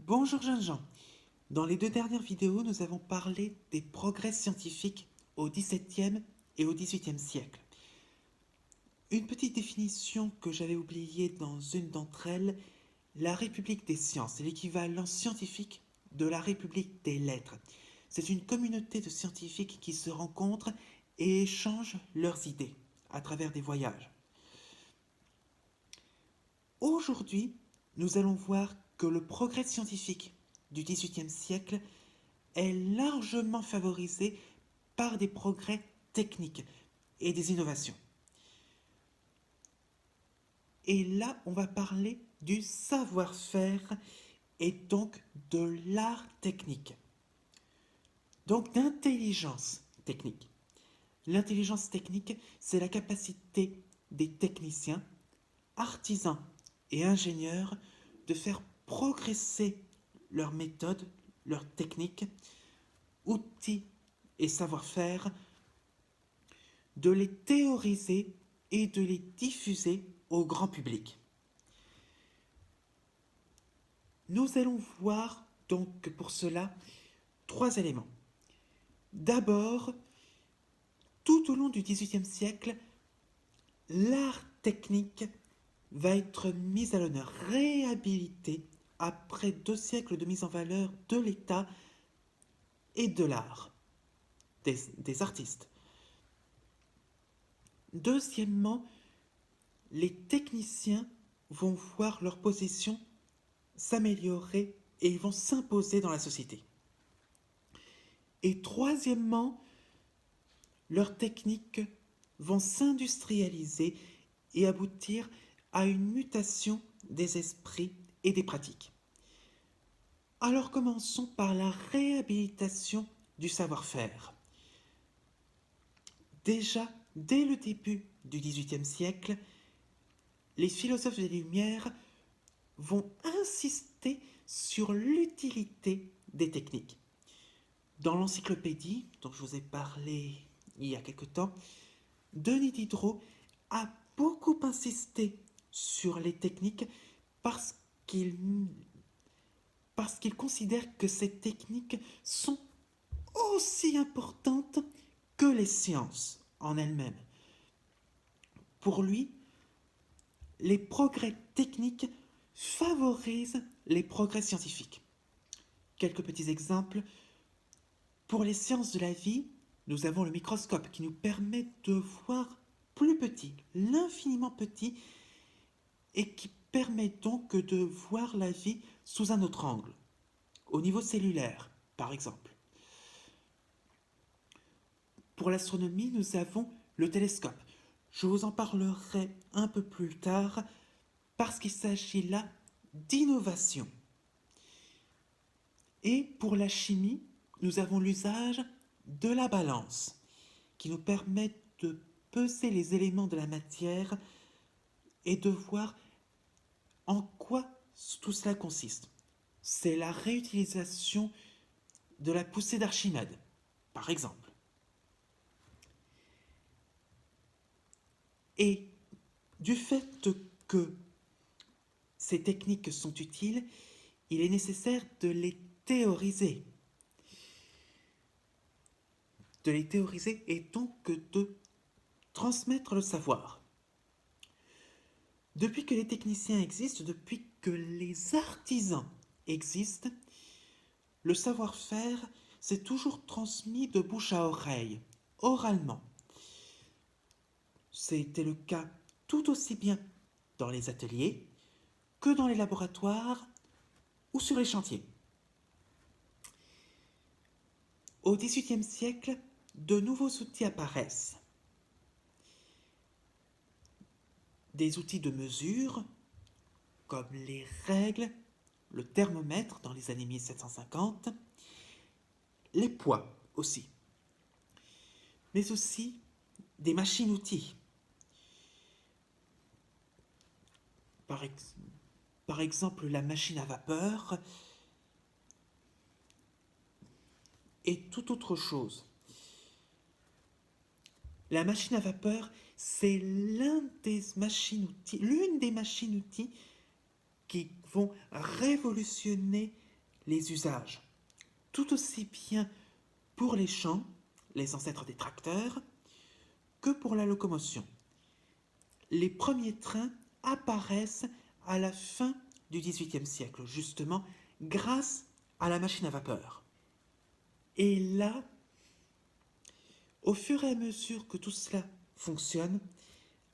Bonjour jeunes gens. Dans les deux dernières vidéos, nous avons parlé des progrès scientifiques au XVIIe et au XVIIIe siècle. Une petite définition que j'avais oubliée dans une d'entre elles, la République des sciences, est l'équivalent scientifique de la République des lettres. C'est une communauté de scientifiques qui se rencontrent et échangent leurs idées à travers des voyages. Aujourd'hui, nous allons voir que le progrès scientifique du XVIIIe siècle est largement favorisé par des progrès techniques et des innovations. Et là, on va parler du savoir-faire et donc de l'art technique. Donc d'intelligence technique. L'intelligence technique, c'est la capacité des techniciens, artisans et ingénieurs de faire progresser leurs méthodes, leurs techniques, outils et savoir-faire, de les théoriser et de les diffuser au grand public. Nous allons voir donc pour cela trois éléments. D'abord, tout au long du XVIIIe siècle, l'art technique va être mis à l'honneur, réhabilité après 2 siècles de mise en valeur de l'État et de l'art, des artistes. Deuxièmement, les techniciens vont voir leur position s'améliorer et ils vont s'imposer dans la société. Et troisièmement, leurs techniques vont s'industrialiser et aboutir à une mutation des esprits et des pratiques. Alors commençons par la réhabilitation du savoir-faire. Déjà, dès le début du XVIIIe siècle, les philosophes des Lumières vont insister sur l'utilité des techniques. Dans l'encyclopédie, dont je vous ai parlé il y a quelque temps, Denis Diderot a beaucoup insisté sur les techniques parce qu'il considère que ces techniques sont aussi importantes que les sciences en elles-mêmes. Pour lui, les progrès techniques favorisent les progrès scientifiques. Quelques petits exemples. Pour les sciences de la vie, nous avons le microscope qui nous permet de voir plus petit, l'infiniment petit, et qui permet donc de voir la vie sous un autre angle, au niveau cellulaire, par exemple. Pour l'astronomie, nous avons le télescope. Je vous en parlerai un peu plus tard parce qu'il s'agit là d'innovation. Et pour la chimie, nous avons l'usage de la balance qui nous permet de peser les éléments de la matière et de voir en quoi tout cela consiste. C'est la réutilisation de la poussée d'Archimède, par exemple. Et du fait que ces techniques sont utiles, il est nécessaire de les théoriser. De les théoriser et donc de transmettre le savoir. Depuis que les techniciens existent, depuis que les artisans existent, le savoir-faire s'est toujours transmis de bouche à oreille, oralement. C'était le cas tout aussi bien dans les ateliers que dans les laboratoires ou sur les chantiers. Au XVIIIe siècle, de nouveaux outils apparaissent. Des outils de mesure, comme les règles, le thermomètre dans les années 1750, les poids aussi, mais aussi des machines-outils. Par exemple, la machine à vapeur et toute autre chose. La machine à vapeur, c'est l'une des machines-outils qui vont révolutionner les usages, tout aussi bien pour les champs, les ancêtres des tracteurs, que pour la locomotion. Les premiers trains apparaissent à la fin du XVIIIe siècle, justement grâce à la machine à vapeur. Et là, au fur et à mesure que tout cela fonctionne,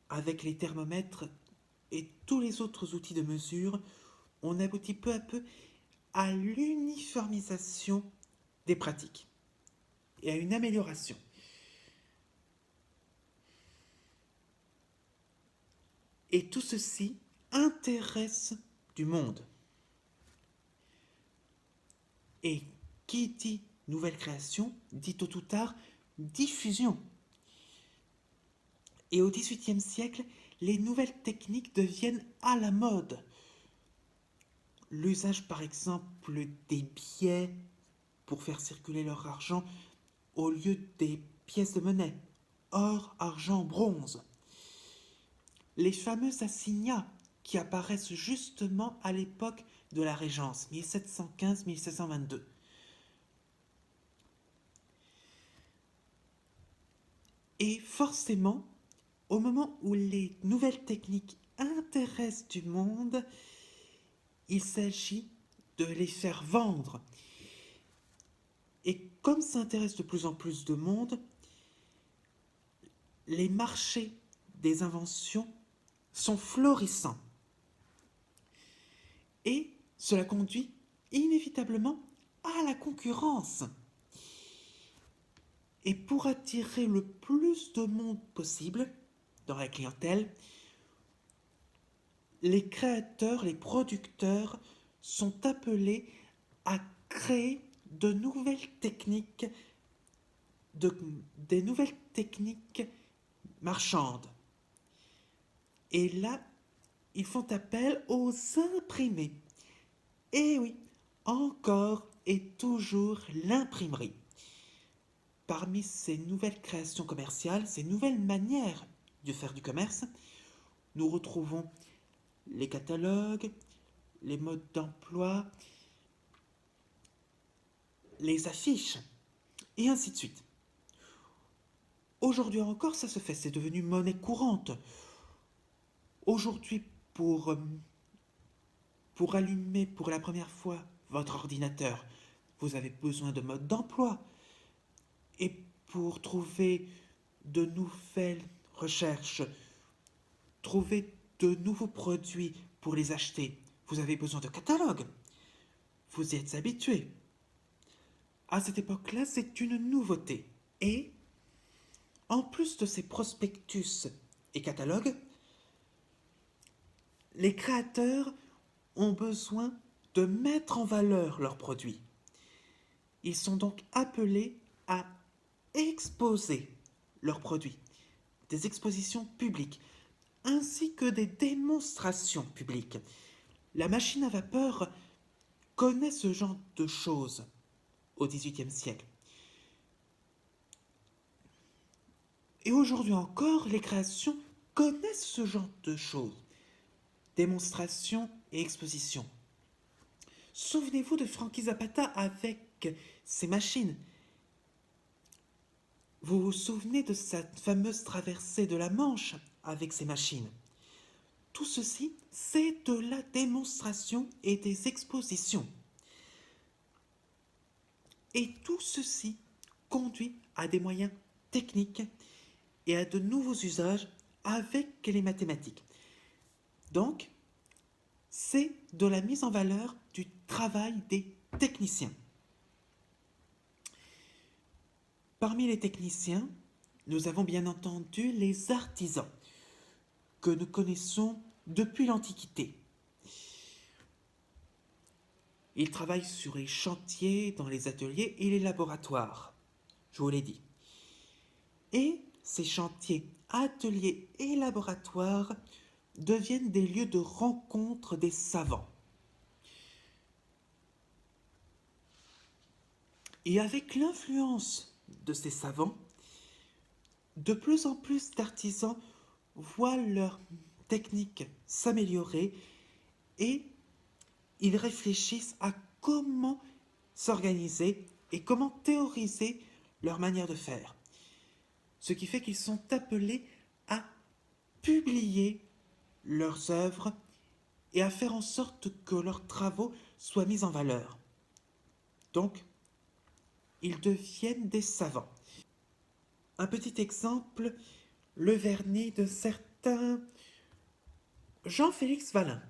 avec les thermomètres et tous les autres outils de mesure, on aboutit peu à peu à l'uniformisation des pratiques et à une amélioration. Et tout ceci intéresse du monde. Et qui dit nouvelle création, dit tôt ou tard diffusion. Et au XVIIIe siècle, les nouvelles techniques deviennent à la mode. L'usage par exemple des billets pour faire circuler leur argent au lieu des pièces de monnaie, or, argent, bronze. Les fameux assignats qui apparaissent justement à l'époque de la Régence, 1715-1722. Et forcément, au moment où les nouvelles techniques intéressent du monde, il s'agit de les faire vendre. Et comme ça intéresse de plus en plus de monde, les marchés des inventions sont florissants. Et cela conduit inévitablement à la concurrence. Et pour attirer le plus de monde possible dans la clientèle, les créateurs, les producteurs sont appelés à créer de nouvelles techniques, des nouvelles techniques marchandes. Et là, ils font appel aux imprimés. Et oui, encore et toujours l'imprimerie. Parmi ces nouvelles créations commerciales, ces nouvelles manières de faire du commerce, nous retrouvons les catalogues, les modes d'emploi, les affiches, et ainsi de suite. Aujourd'hui encore, ça se fait, c'est devenu monnaie courante. Aujourd'hui, pour allumer pour la première fois votre ordinateur, vous avez besoin de mode d'emploi. Et pour trouver de nouvelles recherches, trouver de nouveaux produits pour les acheter, vous avez besoin de catalogues. Vous y êtes habitué. À cette époque-là, c'est une nouveauté. Et, en plus de ces prospectus et catalogues, les créateurs ont besoin de mettre en valeur leurs produits. Ils sont donc appelés à exposer leurs produits, des expositions publiques, ainsi que des démonstrations publiques. La machine à vapeur connaît ce genre de choses au XVIIIe siècle. Et aujourd'hui encore, les créations connaissent ce genre de choses. Démonstrations et expositions. Souvenez-vous de Frankie Zapata avec ses machines. Vous vous souvenez de cette fameuse traversée de la Manche avec ses machines. Tout ceci, c'est de la démonstration et des expositions. Et tout ceci conduit à des moyens techniques et à de nouveaux usages avec les mathématiques. Donc, c'est de la mise en valeur du travail des techniciens. Parmi les techniciens, nous avons bien entendu les artisans, que nous connaissons depuis l'Antiquité. Ils travaillent sur les chantiers, dans les ateliers et les laboratoires, je vous l'ai dit. Et ces chantiers, ateliers et laboratoires deviennent des lieux de rencontre des savants. Et avec l'influence de ces savants, de plus en plus d'artisans voient leur technique s'améliorer et ils réfléchissent à comment s'organiser et comment théoriser leur manière de faire. Ce qui fait qu'ils sont appelés à publier leurs œuvres et à faire en sorte que leurs travaux soient mis en valeur. Donc, ils deviennent des savants. Un petit exemple, le vernis de certain Jean-Félix Valin,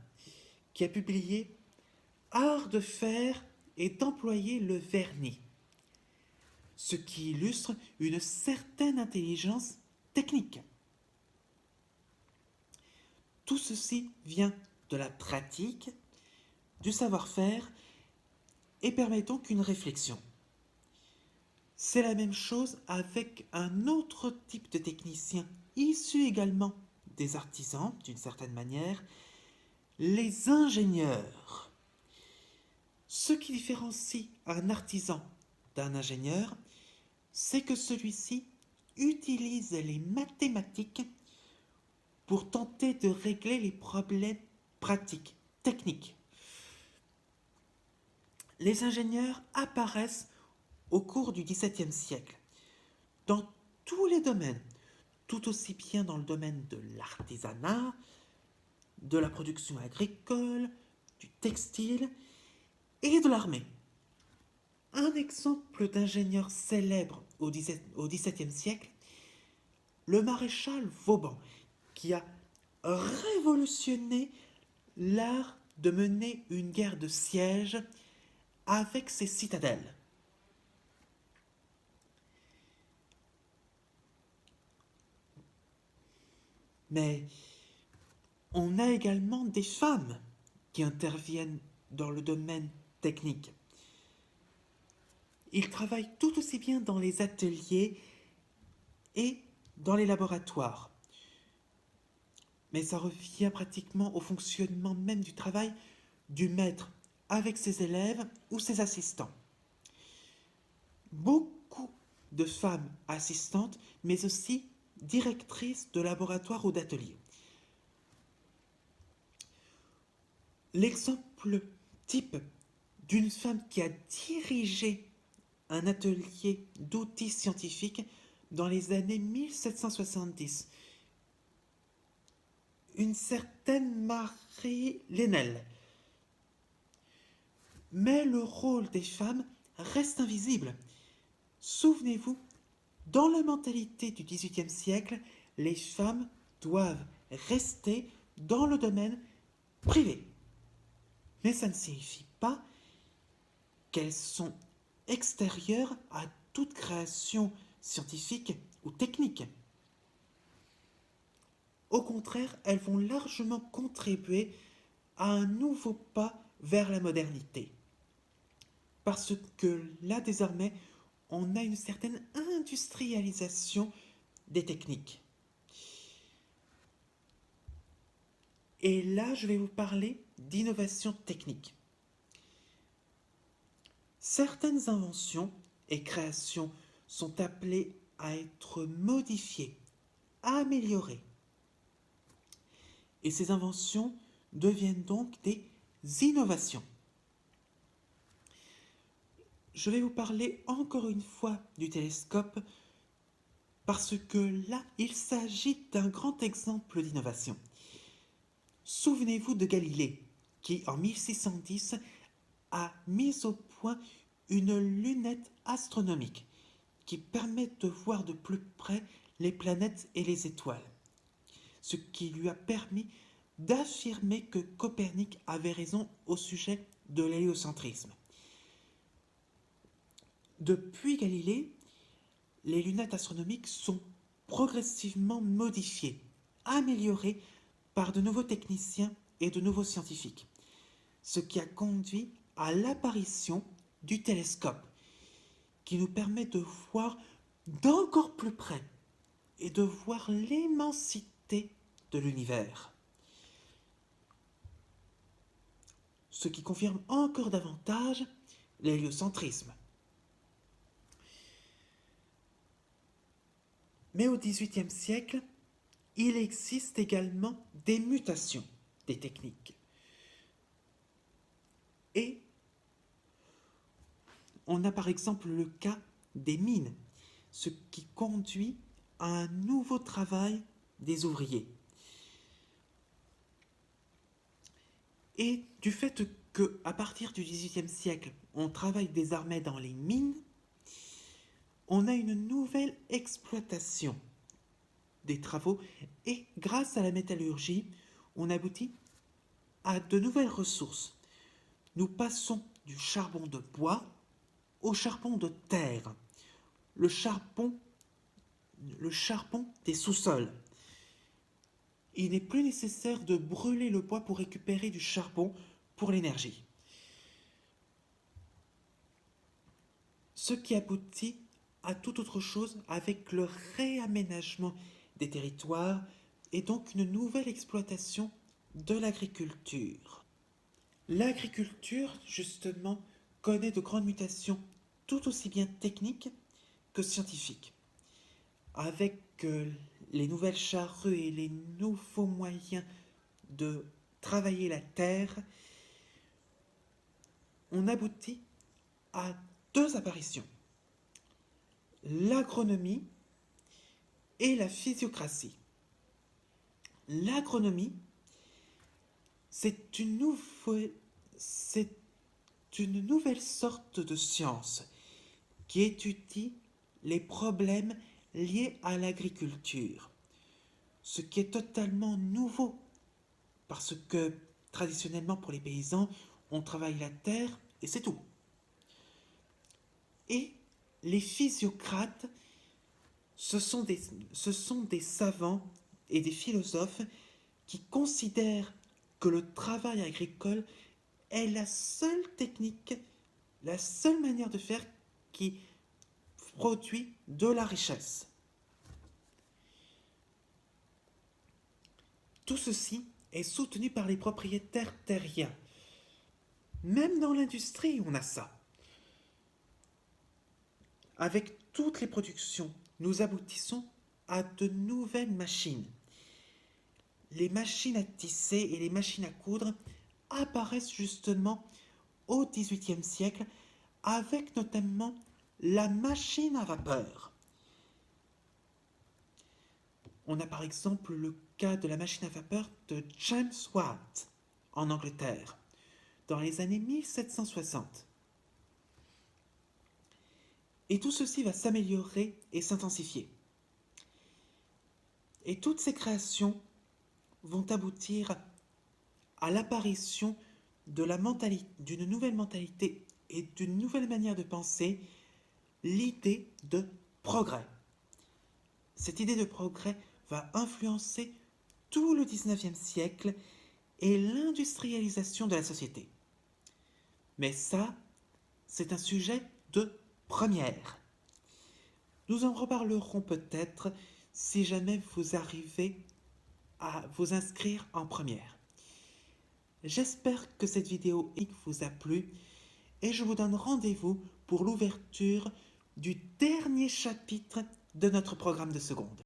qui a publié Art de faire et d'employer le vernis, ce qui illustre une certaine intelligence technique. Tout ceci vient de la pratique, du savoir-faire et permet donc une réflexion. C'est la même chose avec un autre type de technicien issu également des artisans, d'une certaine manière, les ingénieurs. Ce qui différencie un artisan d'un ingénieur, c'est que celui-ci utilise les mathématiques pour tenter de régler les problèmes pratiques, techniques. Les ingénieurs apparaissent au cours du XVIIe siècle dans tous les domaines, tout aussi bien dans le domaine de l'artisanat, de la production agricole, du textile et de l'armée. Un exemple d'ingénieur célèbre au XVIIe siècle, le maréchal Vauban, qui a révolutionné l'art de mener une guerre de siège avec ses citadelles. Mais on a également des femmes qui interviennent dans le domaine technique. Ils travaillent tout aussi bien dans les ateliers et dans les laboratoires. Mais ça revient pratiquement au fonctionnement même du travail du maître avec ses élèves ou ses assistants. Beaucoup de femmes assistantes, mais aussi directrices de laboratoires ou d'ateliers. L'exemple type d'une femme qui a dirigé un atelier d'outils scientifiques dans les années 1770. Une certaine Marie Lesnel. Mais le rôle des femmes reste invisible. Souvenez-vous, dans la mentalité du XVIIIe siècle, les femmes doivent rester dans le domaine privé. Mais ça ne signifie pas qu'elles sont extérieures à toute création scientifique ou technique. Au contraire, elles vont largement contribuer à un nouveau pas vers la modernité. Parce que là, désormais, on a une certaine industrialisation des techniques. Et là, je vais vous parler d'innovation technique. Certaines inventions et créations sont appelées à être modifiées, améliorées. Et ces inventions deviennent donc des innovations. Je vais vous parler encore une fois du télescope parce que là, il s'agit d'un grand exemple d'innovation. Souvenez-vous de Galilée, qui en 1610 a mis au point une lunette astronomique qui permet de voir de plus près les planètes et les étoiles, ce qui lui a permis d'affirmer que Copernic avait raison au sujet de l'héliocentrisme. Depuis Galilée, les lunettes astronomiques sont progressivement modifiées, améliorées par de nouveaux techniciens et de nouveaux scientifiques, ce qui a conduit à l'apparition du télescope, qui nous permet de voir d'encore plus près et de voir l'immensité de l'univers. Ce qui confirme encore davantage l'héliocentrisme. Mais au XVIIIe siècle, il existe également des mutations des techniques. Et On a par exemple le cas des mines, ce qui conduit à un nouveau travail des ouvriers. Et du fait qu'à partir du XVIIIe siècle, on travaille désormais dans les mines, on a une nouvelle exploitation des travaux et grâce à la métallurgie, on aboutit à de nouvelles ressources. Nous passons du charbon de bois au charbon de terre, le charbon des sous-sols. Il n'est plus nécessaire de brûler le bois pour récupérer du charbon pour l'énergie. Ce qui aboutit à toute autre chose avec le réaménagement des territoires et donc une nouvelle exploitation de l'agriculture. L'agriculture, justement, connaît de grandes mutations tout aussi bien techniques que scientifiques. Avec les nouvelles charrues et les nouveaux moyens de travailler la terre, on aboutit à deux apparitions, l'agronomie et la physiocratie. L'agronomie, c'est une nouvelle sorte de science qui étudie les problèmes liés à l'agriculture, ce qui est totalement nouveau, parce que traditionnellement pour les paysans, on travaille la terre et c'est tout. Et les physiocrates, ce sont des savants et des philosophes qui considèrent que le travail agricole est la seule technique, la seule manière de faire qui produit de la richesse. Tout ceci est soutenu par les propriétaires terriens. Même dans l'industrie, on a ça. Avec toutes les productions, nous aboutissons à de nouvelles machines. Les machines à tisser et les machines à coudre apparaissent justement au XVIIIe siècle avec notamment la machine à vapeur. On a par exemple le cas de la machine à vapeur de James Watt en Angleterre dans les années 1760. Et tout ceci va s'améliorer et s'intensifier. Et toutes ces créations vont aboutir à l'apparition d'une nouvelle mentalité et d'une nouvelle manière de penser, l'idée de progrès. Cette idée de progrès va influencer tout le XIXe siècle et l'industrialisation de la société. Mais ça, c'est un sujet de première. Nous en reparlerons peut-être si jamais vous arrivez à vous inscrire en première. J'espère que cette vidéo vous a plu et je vous donne rendez-vous pour l'ouverture du dernier chapitre de notre programme de seconde.